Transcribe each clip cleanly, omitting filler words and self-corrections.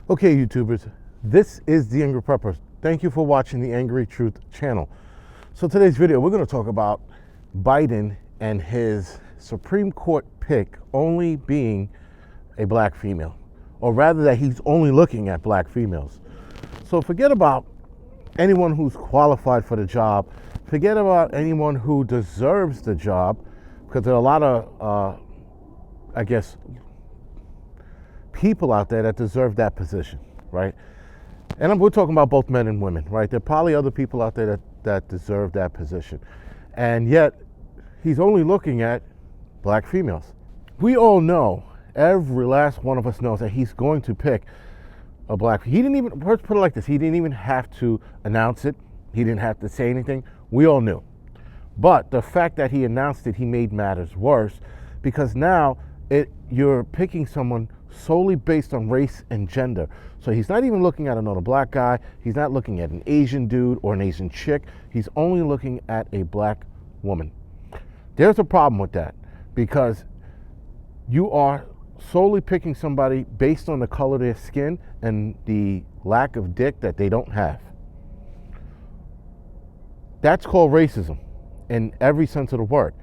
Okay, YouTubers, this is the Angry Prepper. Thank you for watching the Angry Truth channel. So today's video, we're going to talk about Biden and his Supreme Court pick only being a black female, or rather that he's only looking at black females. So forget about anyone who's qualified for the job. Forget about anyone who deserves the job, because there are a lot of, people out there that deserve that position, right? And we're talking about both men and women, right? There are probably other people out there that deserve that position. And yet, he's only looking at black females. We all know, every last one of us knows that he's going to pick a black. He didn't even, let's put it like this, he didn't even have to announce it. He didn't have to say anything. We all knew. But the fact that he announced it, he made matters worse, because now you're picking someone solely based on race and gender. So he's not even looking at another black guy. He's not looking at an Asian dude or an Asian chick. He's only looking at a black woman. There's a problem with that, because you are solely picking somebody based on the color of their skin and the lack of dick that they don't have. That's called racism in every sense of the word.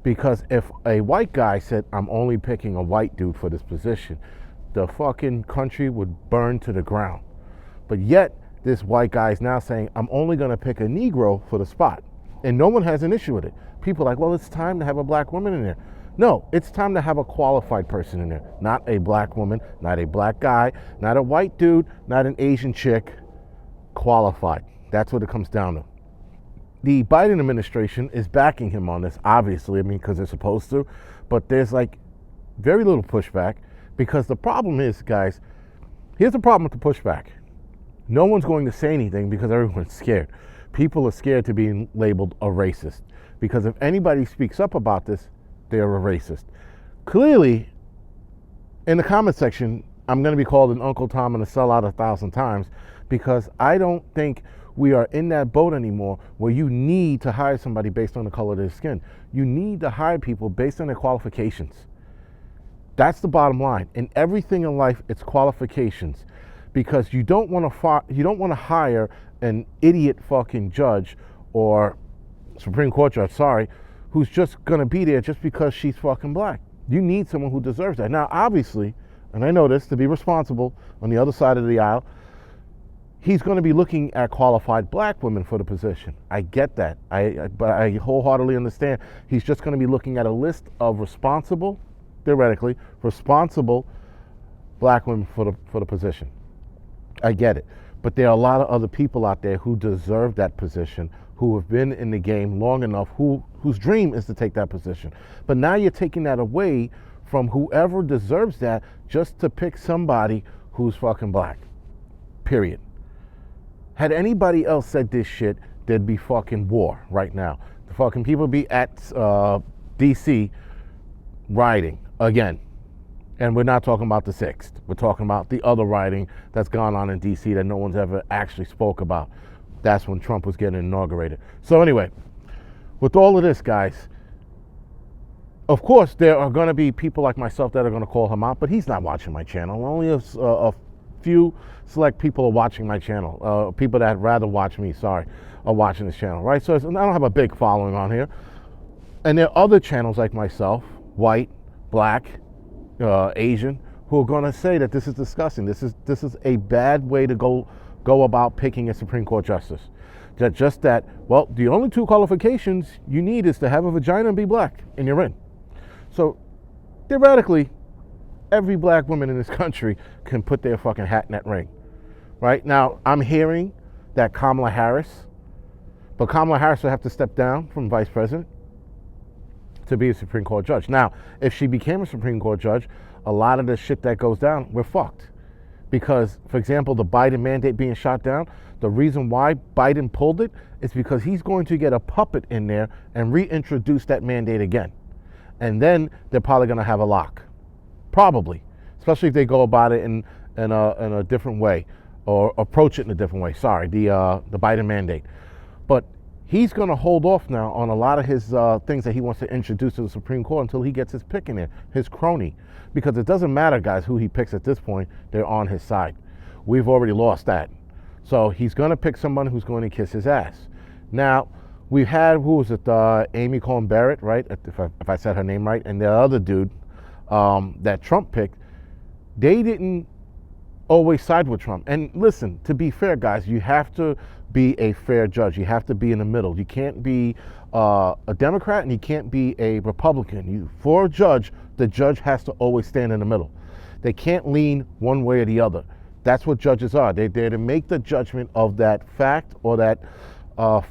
Because if a white guy said, I'm only picking a white dude for this position, the fucking country would burn to the ground. But yet, this white guy is now saying, I'm only going to pick a Negro for the spot. And no one has an issue with it. People are like, well, it's time to have a black woman in there. No, it's time to have a qualified person in there. Not a black woman, not a black guy, not a white dude, not an Asian chick. Qualified. That's what it comes down to. The Biden administration is backing him on this, obviously, because they're supposed to, but there's like very little pushback, because the problem is, guys, here's the problem with the pushback. No one's going to say anything because everyone's scared. People are scared to be labeled a racist, because if anybody speaks up about this, they're a racist. Clearly, in the comment section, I'm going to be called an Uncle Tom and a sellout 1,000 times, because I don't think we are in that boat anymore where you need to hire somebody based on the color of their skin. You need to hire people based on their qualifications. That's the bottom line. In everything in life, it's qualifications, because you don't want to hire an idiot fucking judge or Supreme Court judge, who's just going to be there just because she's fucking black. You need someone who deserves that. Now, obviously, and I know this, to be responsible on the other side of the aisle, he's going to be looking at qualified black women for the position. I get that. But I wholeheartedly understand he's just going to be looking at a list of theoretically responsible black women for the position. I get it. But there are a lot of other people out there who deserve that position, who have been in the game long enough, whose dream is to take that position. But now you're taking that away from whoever deserves that just to pick somebody who's fucking black. Period. Had anybody else said this shit, there'd be fucking war right now. The fucking people be at DC rioting again. And we're not talking about the 6th. We're talking about the other rioting that's gone on in DC that no one's ever actually spoke about. That's when Trump was getting inaugurated. So anyway, with all of this, guys, of course there are going to be people like myself that are going to call him out, but he's not watching my channel. Only a few select people are watching my channel. People that rather watch me, are watching this channel, right? So I don't have a big following on here. And there are other channels like myself, white, black, Asian, who are going to say that this is disgusting. This is a bad way to go about picking a Supreme Court justice. Well, the only 2 qualifications you need is to have a vagina and be black, and you're in. So theoretically, every black woman in this country can put their fucking hat in that ring. Right? Now, I'm hearing that Kamala Harris would have to step down from vice president to be a Supreme Court judge. Now, if she became a Supreme Court judge, a lot of the shit that goes down, we're fucked. Because, for example, the Biden mandate being shot down, the reason why Biden pulled it is because he's going to get a puppet in there and reintroduce that mandate again. And then they're probably going to have a lock. Probably. Especially if they go about it in a different way, or approach it in a different way. The Biden mandate. But he's going to hold off now on a lot of his things that he wants to introduce to the Supreme Court until he gets his pick in there, his crony. Because it doesn't matter, guys, who he picks at this point. They're on his side. we've already lost that. So he's going to pick someone who's going to kiss his ass. Now, we've had, who was it, Amy Coney Barrett, right? If I said her name right, and the other dude that Trump picked, they didn't always side with Trump. And listen, to be fair, guys, you have to be a fair judge. You have to be in the middle. You can't be a Democrat and you can't be a Republican. For a judge, the judge has to always stand in the middle. They can't lean one way or the other. That's what judges are. They're there to make the judgment of that fact or that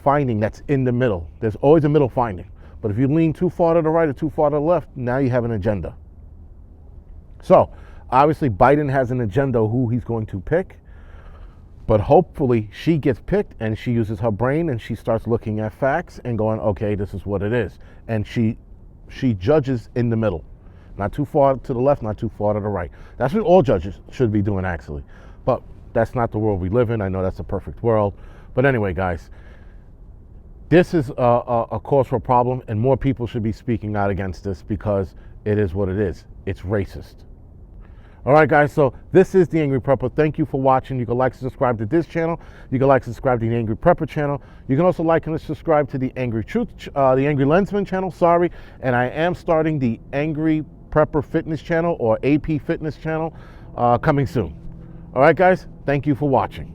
finding that's in the middle. There's always a middle finding. But if you lean too far to the right or too far to the left, now you have an agenda. So, obviously, Biden has an agenda who he's going to pick, but hopefully she gets picked and she uses her brain and she starts looking at facts and going, okay, this is what it is. And she judges in the middle. Not too far to the left, not too far to the right. That's what all judges should be doing, actually. But that's not the world we live in. I know that's a perfect world. But anyway, guys, this is a cause for a problem, and more people should be speaking out against this because it is what it is. It's racist. All right, guys, so this is The Angry Prepper. Thank you for watching. You can like and subscribe to this channel. You can like and subscribe to The Angry Prepper channel. You can also like and subscribe to The Angry the Angry Lensman channel, sorry. And I am starting the Angry Prepper Fitness channel, or AP Fitness channel, coming soon. All right, guys, thank you for watching.